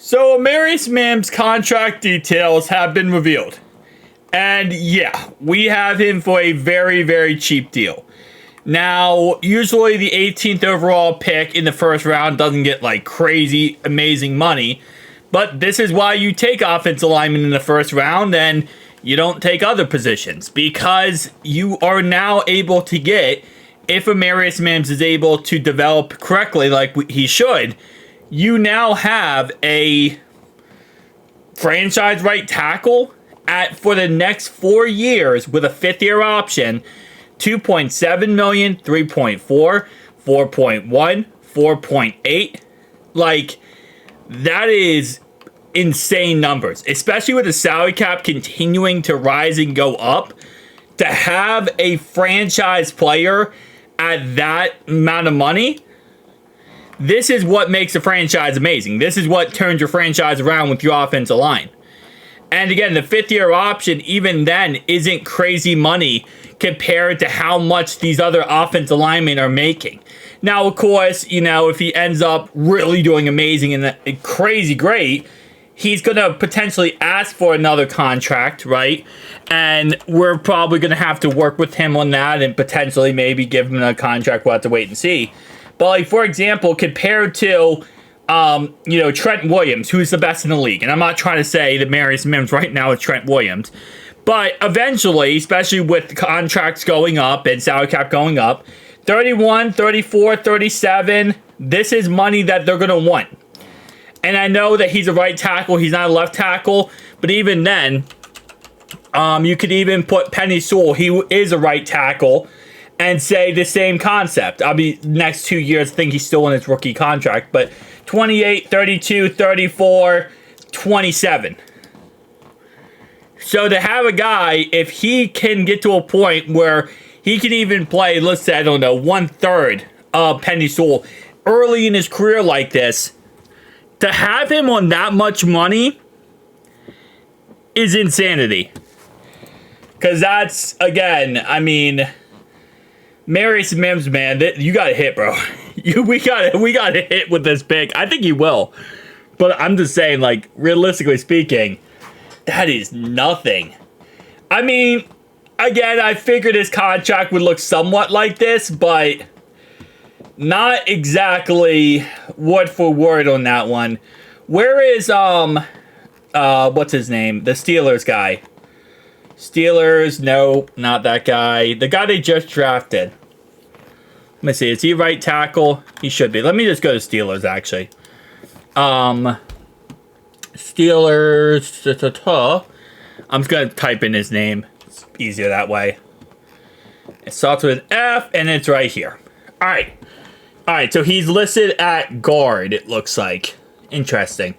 So Amarius Mims' contract details have been revealed. And yeah, we have him for a very, very cheap deal. Now, usually the 18th overall pick in the first round doesn't get like crazy, amazing money. But this is why you take offensive linemen in the first round and you don't take other positions. Because you are now able to get, if Amarius Mims is able to develop correctly like he should, you now have a franchise right tackle for the next 4 years with a fifth-year option. 2.7 million, 3.4, 4.1, 4.8. Like, that is insane numbers, especially with the salary cap continuing to rise and go up. To have a franchise player at that amount of money, this is what makes a franchise amazing. This is what turns your franchise around with your offensive line. And again, the fifth-year option, even then, isn't crazy money compared to how much these other offensive linemen are making. Now, of course, you know, if he ends up really doing amazing and crazy great, he's going to potentially ask for another contract, right? And we're probably going to have to work with him on that and potentially maybe give him a contract. We'll have to wait and see. But, like, for example, compared to Trent Williams, who's the best in the league. And I'm not trying to say that Amarius Mims right now is Trent Williams. But eventually, especially with contracts going up and salary cap going up, 31, 34, 37, this is money that they're going to want. And I know that he's a right tackle. He's not a left tackle. But even then, you could even put Penny Sewell. He is a right tackle. And say the same concept. I'll be next 2 years, I think he's still in his rookie contract. But 28, 32, 34, 27. So to have a guy, if he can get to a point where he can even play, let's say, I don't know, 1/3 of Penny Sewell early in his career like this, to have him on that much money is insanity. Because that's, again, I mean, Amarius Mims, man, you got to hit, bro. We got to hit with this pick. I think he will. But I'm just saying, like, realistically speaking, that is nothing. I mean, again, I figured his contract would look somewhat like this, but not exactly word for word on that one. Where is, what's his name? The Steelers guy. Steelers, no, not that guy. The guy they just drafted. Let me see, is he right tackle? He should be. Let me just go to Steelers, actually. Steelers. I'm just going to type in his name. It's easier that way. It starts with an F, and it's right here. All right, so he's listed at guard, it looks like. Interesting.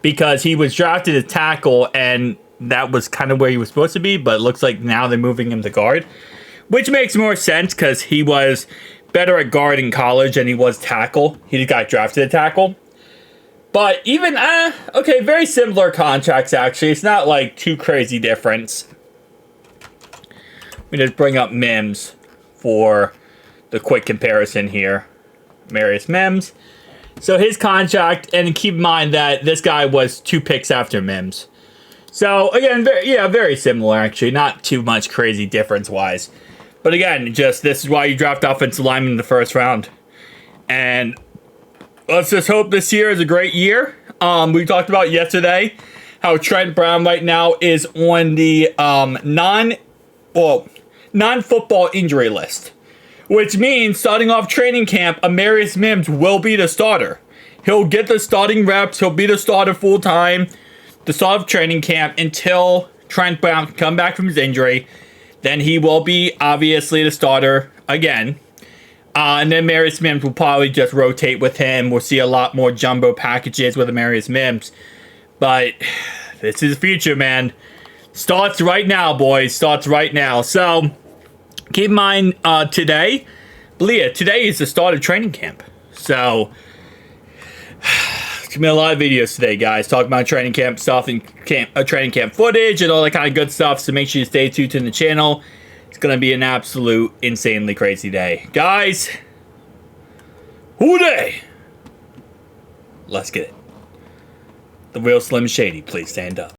Because he was drafted as tackle, and that was kind of where he was supposed to be, but it looks like now they're moving him to guard, which makes more sense because he was better at guard in college than he was tackle. He just got drafted at tackle. But even, okay, very similar contracts, actually. It's not like too crazy difference. Let me just bring up Mims for the quick comparison here. Amarius Mims. So his contract, and keep in mind that this guy was 2 picks after Mims. So, again, very similar, actually. Not too much crazy difference-wise. But again, just this is why you draft offensive linemen in the first round. And let's just hope this year is a great year. We talked about yesterday how Trent Brown right now is on the non-football injury list. Which means, starting off training camp, Amarius Mims will be the starter. He'll get the starting reps. He'll be the starter full-time. The start of training camp until Trent Brown can come back from his injury. Then he will be, obviously, the starter again. And then Amarius Mims will probably just rotate with him. We'll see a lot more jumbo packages with Amarius Mims. But this is the future, man. Starts right now, boys. Starts right now. So, keep in mind, today is the start of training camp. So, it's going to be a lot of videos today, guys, talking about training camp stuff and training camp footage and all that kind of good stuff. So make sure you stay tuned to the channel. It's going to be an absolute insanely crazy day. Guys, who dey? Let's get it. The real Slim Shady, please stand up.